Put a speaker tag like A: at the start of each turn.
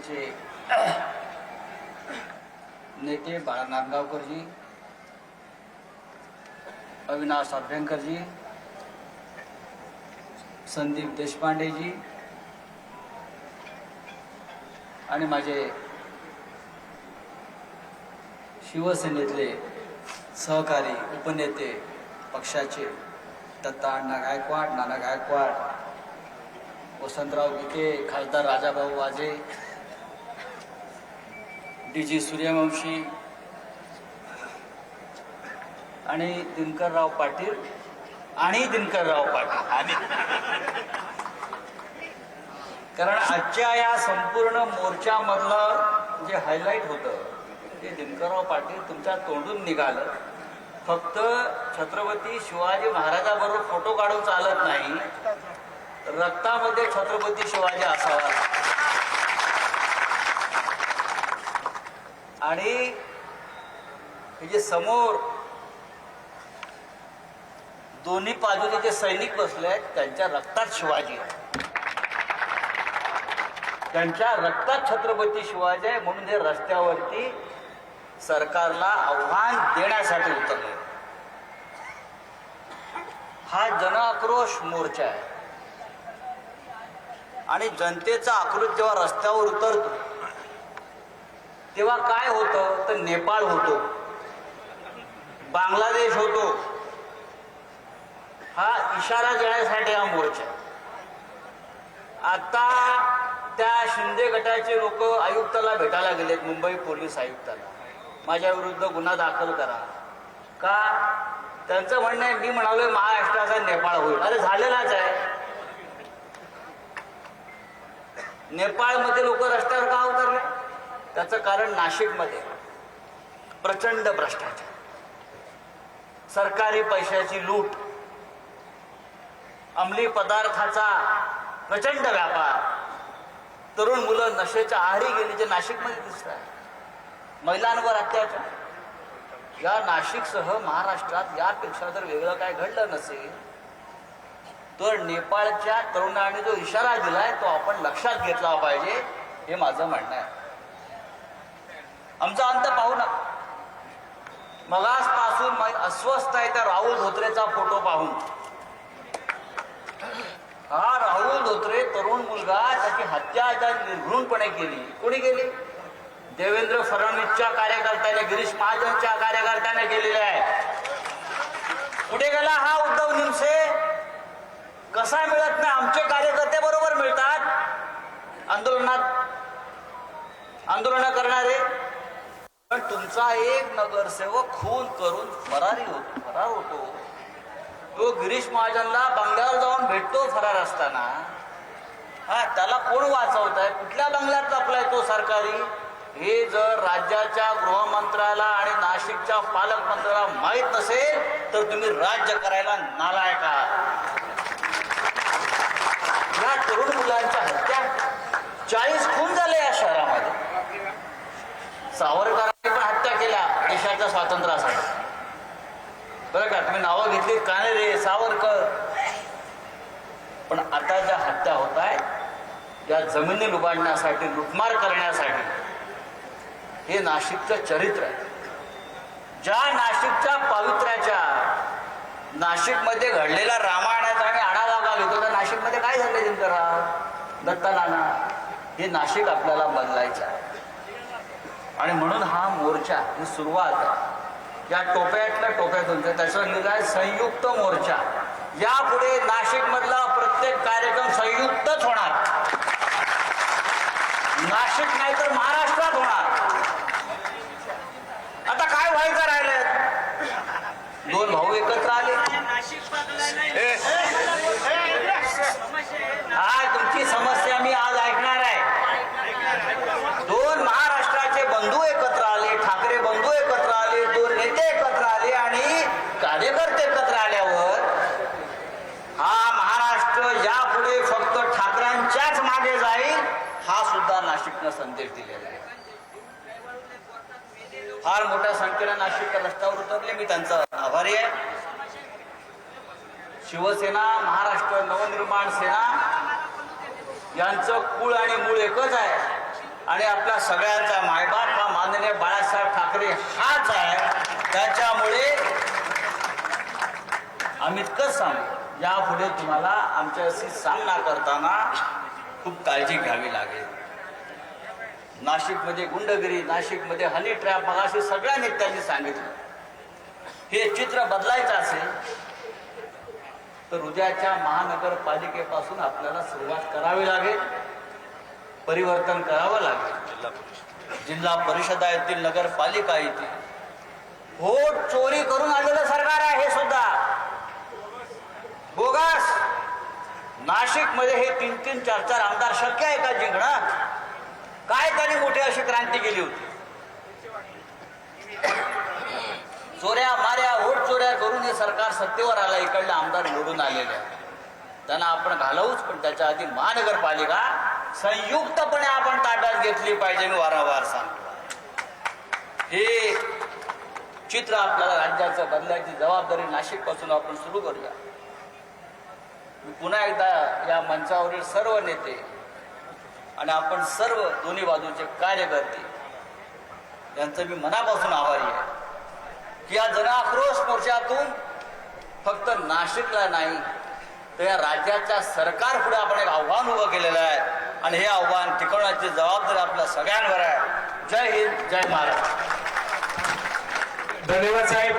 A: शिवसेनेचे नेते बाळा नांदगावकरजी, अविनाश अभ्यंकरजी, संदीप देशपांडेजी आणि माझे शिवसेनेतले सहकारी उपनेते पक्षाचे दत्ता अण्णा गायकवाड, नाना गायकवाड, वसंतराव विखे, खासदार राजाभाऊ वाजे, डी.जी. सूर्यवंशी आणि दिनकरराव पाटील कारण आजच्या या संपूर्ण मोर्चामधलं जे हायलाईट होतं ते दिनकरराव पाटील तुमच्या तोंडून निघालं. फक्त छत्रपती शिवाजी महाराजाबरोबर फोटो काढून चालत नाही, रक्तामध्ये छत्रपती शिवाजी असावा. आणि हे जे समोर दोन्ही बाजूने जे सैनिक बसले आहेत त्यांच्या रक्तात शिवाजी आहे, त्यांच्या रक्तात छत्रपती शिवाजी आहे. म्हणून हे रस्त्यावरती सरकारला आव्हान देण्यासाठी उतरले. हा जनआक्रोश मोर्चा आहे आणि जनतेचा आक्रोश जेव्हा रस्त्यावर उतरतो तेव्हा काय होतं तर नेपाळ होतो, बांगलादेश होतो. हा इशारा देण्यासाठी हा मोर्चा. आता त्या शिंदे गटाचे लोक आयुक्ताला भेटायला गेलेत, मुंबई पोलीस आयुक्ताला, माझ्या विरुद्ध गुन्हा दाखल करा. का? त्यांचं म्हणणं आहे मी म्हणालोय महाराष्ट्राचा नेपाळ होईल. अरे झालेलाच आहे. नेपाळमध्ये लोक रस्त्यावर का उतरले? त्याचं कारण नाशिकमध्ये प्रचंड भ्रष्टाचार, सरकारी पैशाची लूट, अंमली पदार्थाचा प्रचंड व्यापार, तरुण मुलं नशेच्या आहारी गेली जे नाशिकमध्ये दिसत आहे, महिलांवर अत्याचार. या नाशिकसह महाराष्ट्रात यापेक्षा जर वेगळं काय घडलं नसेल तर नेपाळच्या तरुणांनी जो इशारा दिलाय तो आपण लक्षात घेतला पाहिजे, हे माझं म्हणणं आहे. आमचा अंत पाहू ना. मगासपासून अस्वस्थ आहे त्या राहुल धोत्रेचा फोटो पाहून. हा राहुल धोत्रे तरुण मुलगा, त्याची हत्या निर्घृणपणे केली. कोणी केली? देवेंद्र फडणवीसच्या कार्यकर्त्याने, गिरीश महाजनच्या कार्यकर्त्याने केलेले आहे. कुठे गेला हा उद्धव निमसे? कसा मिळत नाही? आमचे कार्यकर्ते बरोबर मिळतात आंदोलन करणारे. पण तुमचा एक नगरसेवक खून करून फरार होतो. तो गिरीश महाजनला बंगल्यावर जाऊन भेटतो फरार असताना. हा, त्याला कोण वाचवत आहे? कुठल्या बंगल्यात लपलाय तो सरकारी? हे जर राज्याच्या गृहमंत्र्याला आणि नाशिकच्या पालकमंत्र्याला माहीत नसेल तर तुम्ही राज्य करायला नालायक आहात. या तरुण मुलांच्या हत्या 40 खून झाले या शहरामध्ये. सावरकरांनी पण हत्या केल्या देशाच्या स्वातंत्र्यासाठी. बरं का, तुम्ही नावं घेतली कानेरे, सावरकर. पण आता ज्या हत्या होत आहेत या जमिनी लुबाडण्यासाठी, लुटमार करण्यासाठी, हे नाशिकचं चरित्र आहे. ज्या नाशिकच्या पावित्र्याच्या, नाशिकमध्ये घडलेला रामायणाचा आणि आढावा घेतो त्या नाशिकमध्ये काय झालं दिनकरराव, दत्ता नाना? हे नाशिक आपल्याला बदलायचं आहे. आणि म्हणून हा मोर्चा ही सुरुवात आहे. या टोप्यातल्या टोप्यातून त्याचं लिहिलं आहे संयुक्त मोर्चा. यापुढे नाशिक मधला प्रत्येक कार्यक्रम संयुक्तच होणार. नाशिक नाही तर महाराष्ट्रात होणार. आता काय व्हायचं राहिलं? दोन भाऊ एकत्र आले. हा, तुमची समस्या मी आज ऐकणार आहे. दोन महाराष्ट्राचे बंधू एकत्र आले, ठाकरे बंधू एकत्र आले, दोन नेते एकत्र आले आणि कार्यकर्ते एकत्र आल्यावर हा महाराष्ट्र यापुढे फक्त ठाकरेंच्याच मागे जाईल, हा सुद्धा नाशिकनं संदेश दिलेला आहे. फार मोठ्या संख्येने नाशिक रस्त्यावर उतरले, मी त्यांचा आभारी आहे. शिवसेना, महाराष्ट्र नवनिर्माण सेना यांचं कुळ आणि मूळ एकच आहे आणि आपल्या सगळ्यांचा मायबाप हा माननीय बाळासाहेब ठाकरे हाच आहे. त्याच्यामुळे आम्ही इतकंच सांगू, यापुढे तुम्हाला आमच्याशी सामना करताना खूप काळजी घ्यावी लागेल. नाशिकमध्ये गुंडगिरी, नाशिकमध्ये हनी ट्रॅप, मगाशी सगळ्या नेत्यांनी सांगितलं. हे चित्र बदलायचं असेल तर उद्याच्या महानगरपालिकेपासून आपल्याला सुरुवात करावी लागेल, परिवर्तन करावं लागेल. जिल्हा परिषदा येतील, नगरपालिका येतील. व्होट चोरी करून आलेलं सरकार आहे हे सुद्धा बोगस. नाशिकमध्ये हे 3-3, 4-4 आमदार शक्य आहे का जिंकणं? काय त्यांनी मोठी अशी क्रांती केली होती? चोऱ्या माऱ्या, व्होट चोऱ्या करून हे सरकार सत्तेवर आलं. इकडले आमदार निवडून आलेले त्यांना आपण घालवूच, पण त्याच्या आधी महानगरपालिका संयुक्तपणे आपण ताब्यात घेतली पाहिजे. मी वारंवार सांगतो, हे चित्र आपल्याला राज्याचं बदलायची जबाबदारी नाशिकपासून आपण सुरू करूया. मी पुन्हा एकदा या मंचावरील सर्व नेते आणि आपण सर्व दोन्ही बाजूचे कार्यकर्ते यांचं मी मनापासून आभारी आहे की या जनआक्रोश मोर्चातून फक्त नाशिकला नाही तर या राज्याच्या सरकार पुढे आपण एक आव्हान उभं केलेलं आहे आणि हे आव्हान टिकवण्याची जबाबदारी आपल्या सगळ्यांवर आहे. जय हिंद, जय महाराष्ट्र.
B: धन्यवाद साहेब.